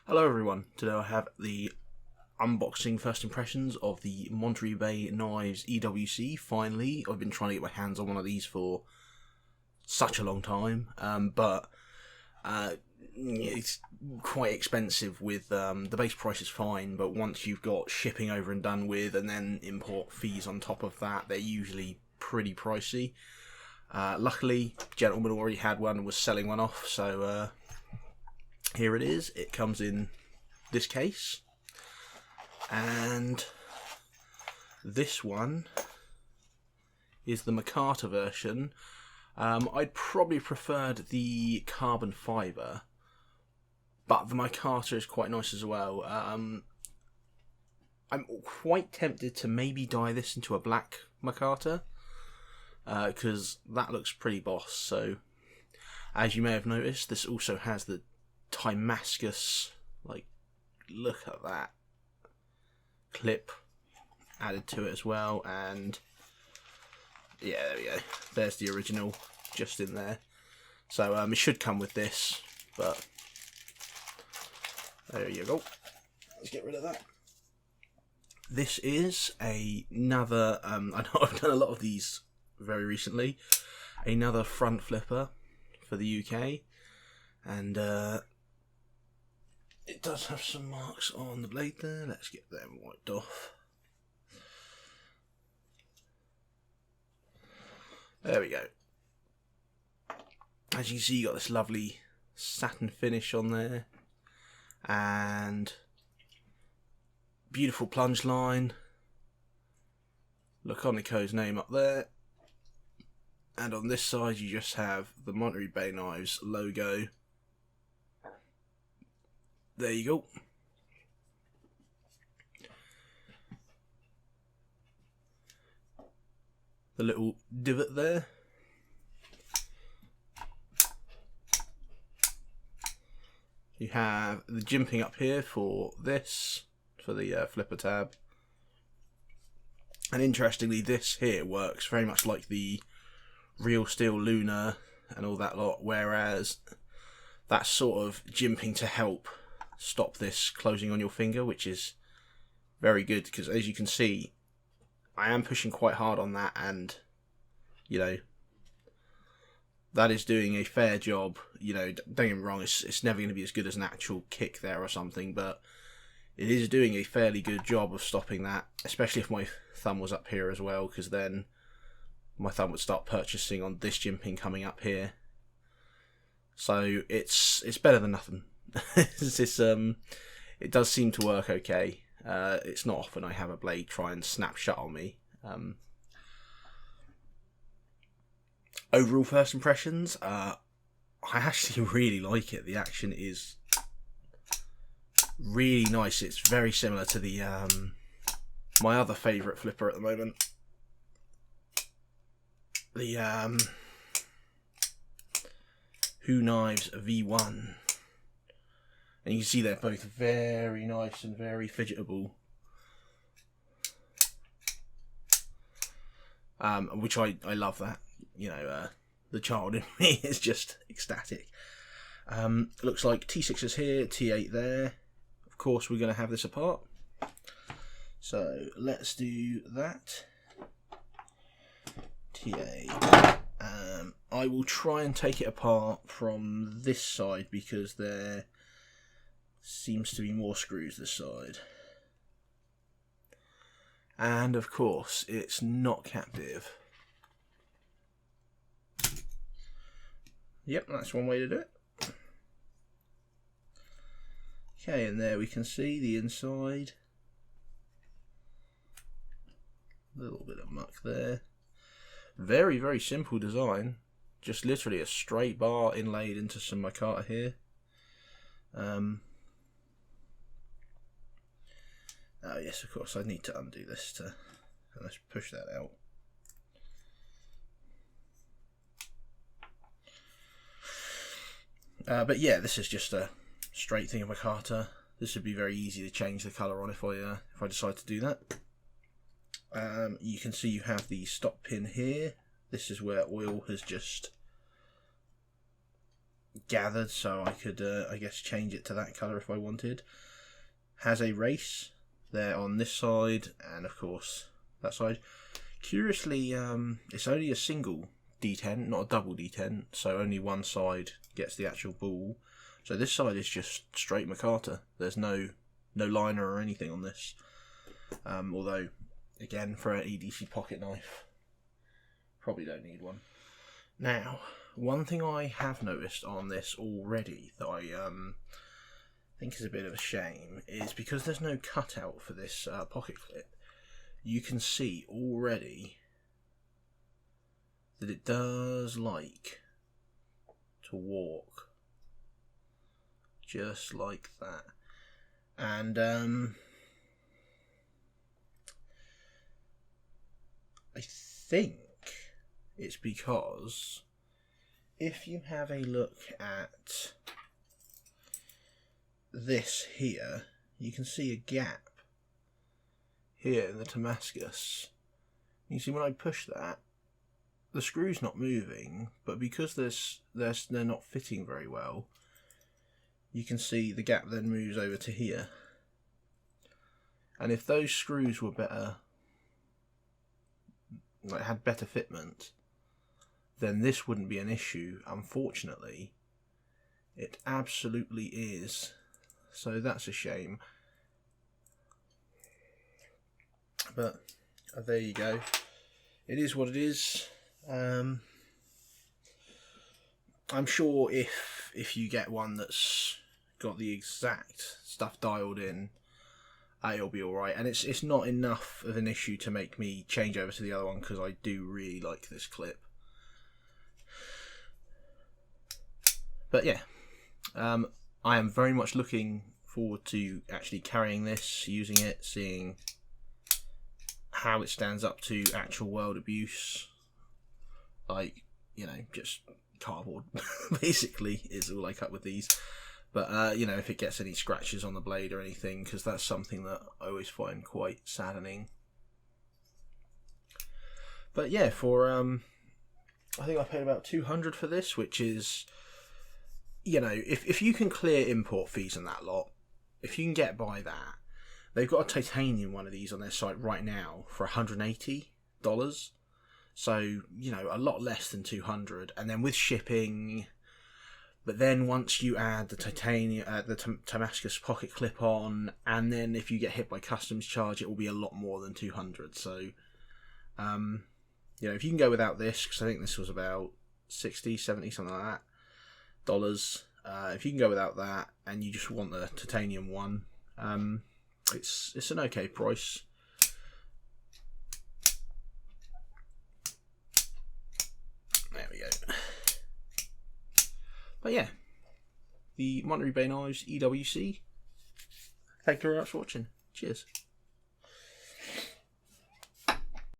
Hello everyone, today I have the unboxing first impressions of the Monterey Bay Knives EWC. Finally, I've been trying to get my hands on one of these for such a long time, but it's quite expensive with the base price is fine, but once you've got shipping over and done with and then import fees on top of that, they're usually pretty pricey. Luckily, a gentleman already had one and was selling one off, so here it is. It comes in this case, and this one is the micarta version. I'd probably preferred the carbon fibre, but the micarta is quite nice as well. I'm quite tempted to maybe dye this into a black micarta, because that looks pretty boss. So, as you may have noticed, this also has the Damascus, like, look at that clip added to it as well, and yeah, there we go, there's the original just in there. So it should come with this, but there you go. Let's get rid of that. This is another I know I've done a lot of these very recently, another front flipper for the UK, and it does have some marks on the blade there. Let's get them wiped off. There we go. As you can see, you got this lovely satin finish on there, and beautiful plunge line. Laconico's name up there, and on this side you just have the Monterey Bay Knives logo. There you go. The little divot there. You have the jimping up here for this, for the flipper tab. And interestingly, this here works very much like the Real Steel Lunar and all that lot, whereas that's sort of jimping to help stop this closing on your finger, which is very good, because as you can see, I am pushing quite hard on that, and you know, that is doing a fair job. You know, don't get me wrong, it's never going to be as good as an actual kick there or something, but it is doing a fairly good job of stopping that, especially if my thumb was up here as well, because then my thumb would start purchasing on this jimping coming up here. So it's better than nothing. It does seem to work okay. It's not often I have a blade try and snap shut on me. Overall first impressions, I actually really like it. The action is really nice. It's very similar to the my other favourite flipper at the moment, the Who Knives V1. And you can see they're both very nice and very fidgetable, which I love that. You know, the child in me is just ecstatic. Looks like T6 is here, T8 there. Of course, we're going to have this apart. So let's do that. T8. I will try and take it apart from this side because there seems to be more screws this side. And of course, it's not captive. Yep, that's one way to do it. Okay, and there we can see the inside. A little bit of muck there. Very, very simple design. Just literally a straight bar inlaid into some micarta here. Oh yes, of course, I need to undo this to, let's push that out. But yeah, this is just a straight thing of micarta. This would be very easy to change the colour on if I decide to do that. You can see you have the stop pin here. This is where oil has just gathered, so I could, I guess, change it to that colour if I wanted. Has a race there on this side, and of course that side. Curiously, it's only a single D10, not a double D10, so only one side gets the actual ball. So this side is just straight MacArthur. There's no liner or anything on this. Although, again, for an EDC pocket knife, probably don't need one. Now, one thing I have noticed on this already that I think is a bit of a shame is because there's no cutout for this pocket clip, you can see already that it does like to walk just like that. And I think it's because if you have a look at this here, you can see a gap here in the Damascus. You see when I push that, the screw's not moving, but because they're not fitting very well, you can see the gap then moves over to here. And if those screws were better, like had better fitment, then this wouldn't be an issue. Unfortunately, it absolutely is. So that's a shame. But there you go. It is what it is. I'm sure if you get one that's got the exact stuff dialed in, it'll be alright. And it's not enough of an issue to make me change over to the other one, because I do really like this clip. But yeah, I am very much looking forward to actually carrying this, using it, seeing how it stands up to actual world abuse. Like, you know, just cardboard basically is all I cut with these. But you know, if it gets any scratches on the blade or anything, because that's something that I always find quite saddening. But yeah, for I think I paid about $200 for this, which is, you know, if you can clear import fees and that lot, if you can get by that, they've got a titanium one of these on their site right now for $180. So, you know, a lot less than $200, and then with shipping. But then once you add the titanium, the Damascus pocket clip on, and then if you get hit by customs charge, it will be a lot more than $200. So, you know, if you can go without this, because I think this was about 60, 70, something like that, dollars. If you can go without that, and you just want the titanium one, it's an okay price. There we go. But yeah, the Monterey Bay Knives EWC. Thank you very much for watching. Cheers.